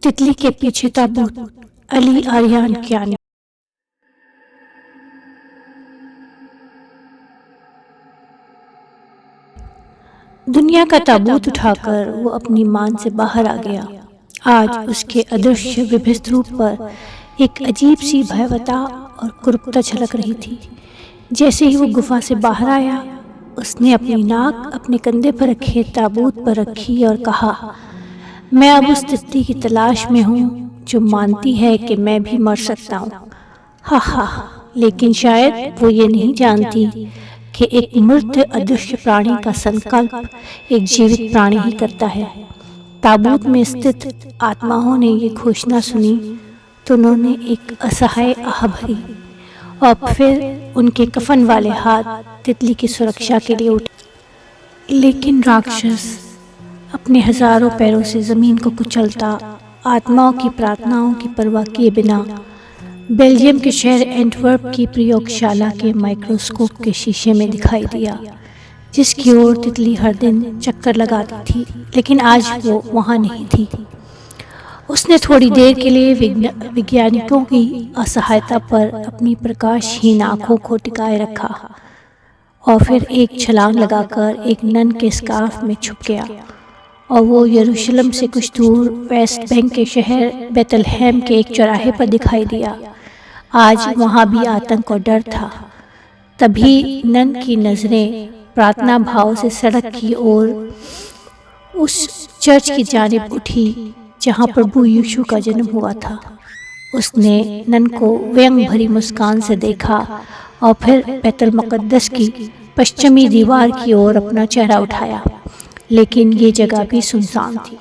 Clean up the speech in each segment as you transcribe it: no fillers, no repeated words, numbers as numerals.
तितली के पीछे ताबूत। अली आर्यान कियानी। दुनिया का ताबूत उठाकर वो अपनी मान से बाहर आ गया। आज उसके अदृश्य विभस्त रूप पर एक अजीब सी भयावहता और क्रूरता झलक रही थी। जैसे ही वो गुफा से बाहर आया, उसने अपनी नाक अपने कंधे पर रखे ताबूत पर रखी और कहा, मैं अब उस तितली की तलाश में हूँ जो मानती है कि मैं भी मर सकता हूँ। हा हा, लेकिन शायद वो ये नहीं जानती कि एक मृत अदृश्य प्राणी का संकल्प एक जीवित प्राणी ही करता है। ताबूत में स्थित आत्माओं ने ये घोषणा सुनी तो उन्होंने एक असहाय आह भरी और फिर उनके कफन वाले हाथ तितली की सुरक्षा के लिए उठे। लेकिन राक्षस अपने हजारों पैरों से जमीन को कुचलता, आत्माओं की प्रार्थनाओं की परवाह किए बिना बेल्जियम के शहर एंटवर्प की प्रयोगशाला के माइक्रोस्कोप के शीशे में दिखाई दिया, जिसकी ओर तितली हर दिन चक्कर लगाती थी। लेकिन आज वो वहाँ नहीं थी। उसने थोड़ी देर के लिए वैज्ञानिकों की असहायता पर अपनी प्रकाशहीन आंखों को टिकाए रखा और फिर एक छलांग लगाकर एक नन के स्कार्फ में छुप गया और वो यरूशलेम से कुछ दूर वेस्ट बैंक के शहर बेथलहेम के एक चौराहे पर दिखाई दिया। आज वहाँ भी आतंक और डर था। तभी नन की नजरें प्रार्थना भाव से सड़क की ओर उस चर्च की जानिब उठी जहाँ प्रभु यीशु का जन्म हुआ था। उसने नन को व्यंग भरी मुस्कान से देखा और फिर बैतुल मुक़द्दस की पश्चिमी दीवार की ओर अपना चेहरा उठाया, लेकिन ये जगह भी सुनसान थी।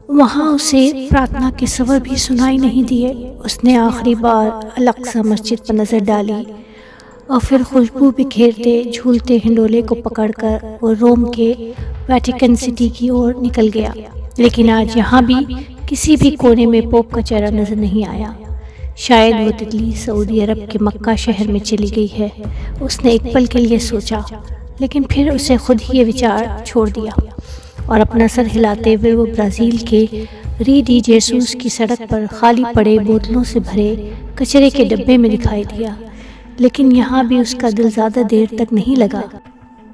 वहाँ उसे प्रार्थना के स्वर भी सुनाई नहीं दिए। उसने आखिरी बार अल-अक़सा मस्जिद पर नज़र डाली और फिर खुशबू बिखेरते झूलते हिंडोले को पकड़कर वो रोम के वेटिकन सिटी की ओर निकल गया। लेकिन आज यहाँ भी किसी भी कोने में पोप का चेहरा नजर नहीं आया। शायद वो तितली सऊदी अरब के मक्का शहर में चली गई है। उसने एक पल के लिए सोचा, लेकिन फिर उसे खुद ही ये विचार छोड़ दिया और अपना सर हिलाते हुए वो ब्राज़ील के री डी जेसूस की सड़क पर खाली पड़े बोतलों से भरे कचरे के डब्बे में दिखाई दिया। लेकिन यहाँ भी उसका दिल ज़्यादा देर तक नहीं लगा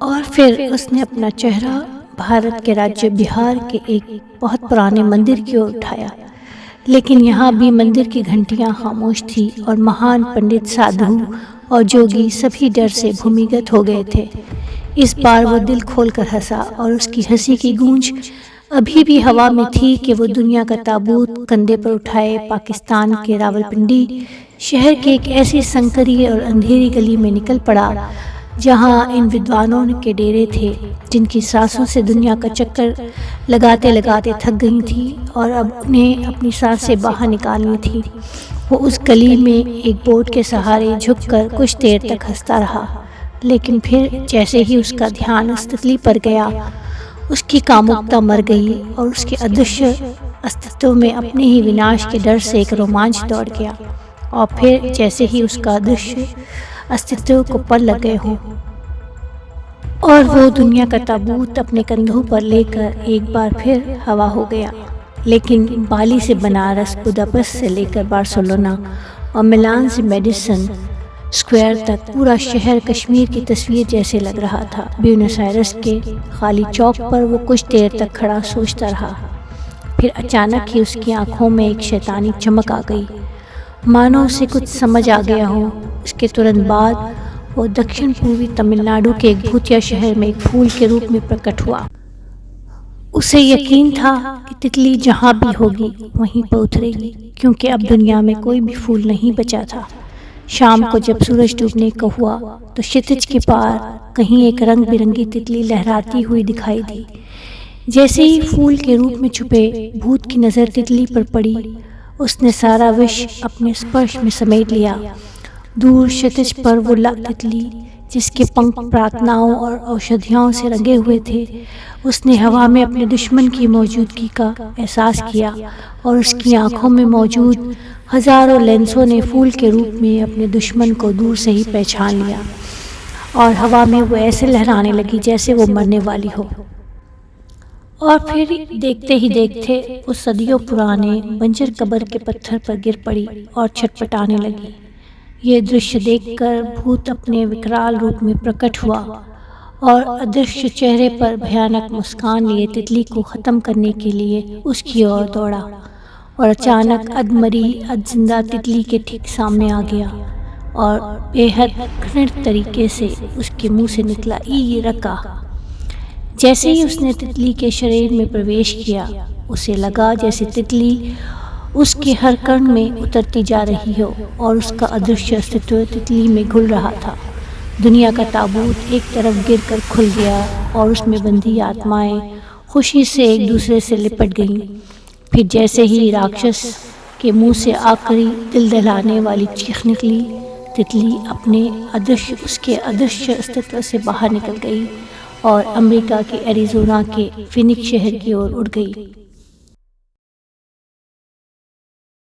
और फिर उसने अपना चेहरा भारत के राज्य बिहार के एक बहुत पुराने मंदिर की ओर उठाया। लेकिन यहाँ भी मंदिर की घंटियाँ खामोश थी और महान पंडित, साधु और जोगी सभी डर से भूमिगत हो गए थे। इस बार वो दिल खोलकर हंसा और उसकी हंसी की गूंज अभी भी हवा में थी कि वो दुनिया का ताबूत कंधे पर उठाए पाकिस्तान के रावलपिंडी शहर के एक ऐसी संकरी और अंधेरी गली में निकल पड़ा जहाँ इन विद्वानों के डेरे थे, जिनकी सांसों से दुनिया का चक्कर लगाते लगाते थक गई थी और अब उन्हें अपनी सांसें बाहर निकालनी थी। वो उस गली में एक बोर्ड के सहारे झुककर कुछ देर तक हंसता रहा, लेकिन फिर जैसे ही उसका ध्यान उस तितली पर गया, उसकी कामुकता मर गई और उसके अदृश्य अस्तित्व में अपने ही विनाश के डर से एक रोमांच दौड़ गया। और फिर जैसे ही उसका अदृश्य अस्तित्व को पर लग गए हों और वो दुनिया का ताबूत अपने कंधों पर लेकर एक बार फिर हवा हो गया। लेकिन बाली से बनारस, बुदापेस्ट से लेकर बार्सिलोना और मिलान से मेडिसन स्क्वायर तक पूरा शहर कश्मीर की तस्वीर जैसे लग रहा था। ब्यूनस आयर्स के खाली चौक पर वो कुछ देर तक खड़ा सोचता रहा। फिर अचानक ही उसकी आंखों में एक शैतानी चमक आ गई, मानो उसे कुछ समझ आ गया हो। इसके तुरंत बाद वो दक्षिण पूर्वी तमिलनाडु के एक भूतिया शहर में एक फूल के रूप में प्रकट हुआ। उसे यकीन था कि तितली जहाँ भी होगी वहीं पर उतरेगी, क्योंकि अब दुनिया में कोई भी फूल नहीं बचा था। शाम को जब सूरज डूबने को हुआ तो क्षितिज के पार कहीं एक रंग बिरंगी तितली लहराती हुई दिखाई दी। जैसे ही फूल के रूप में छुपे भूत की नज़र तितली पर पड़ी, उसने सारा विश्व अपने स्पर्श में समेट लिया। दूर क्षितिज पर वो तितली जिसके पंख प्रार्थनाओं और औषधियों से रंगे हुए थे, उसने हवा में अपने दुश्मन की मौजूदगी का एहसास किया और उसकी आंखों में मौजूद हजारों लेंसों ने फूल के रूप में अपने दुश्मन को दूर से ही पहचान लिया और हवा में वो ऐसे लहराने लगी जैसे वो मरने वाली हो। और फिर देखते ही देखते उस सदियों पुराने बंजर कब्र के पत्थर पर गिर पड़ी और छटपटाने लगी। ये दृश्य देखकर भूत अपने विकराल रूप में प्रकट हुआ और अदृश्य चेहरे पर भयानक मुस्कान लिए तितली को ख़त्म करने के लिए उसकी ओर दौड़ा और अचानक अधमरी अधजिंदा तितली के ठीक सामने आ गया और बेहद घृणित तरीके से उसके मुंह से निकला ई रका। जैसे ही उसने तितली के शरीर में प्रवेश किया, उसे लगा जैसे तितली उसके हर कण में उतरती जा रही हो और उसका अदृश्य अस्तित्व तितली में घुल रहा था। दुनिया का ताबूत एक तरफ गिरकर खुल गया और उसमें बंधी आत्माएं खुशी से एक दूसरे से लिपट गईं। फिर जैसे ही राक्षस के मुंह से आखिरी दिल दहलाने वाली चीख निकली, तितली उसके अदृश्य अस्तित्व से बाहर निकल गई और अमेरिका के एरिज़ोना के फिनिक्स शहर की ओर उड़ गई।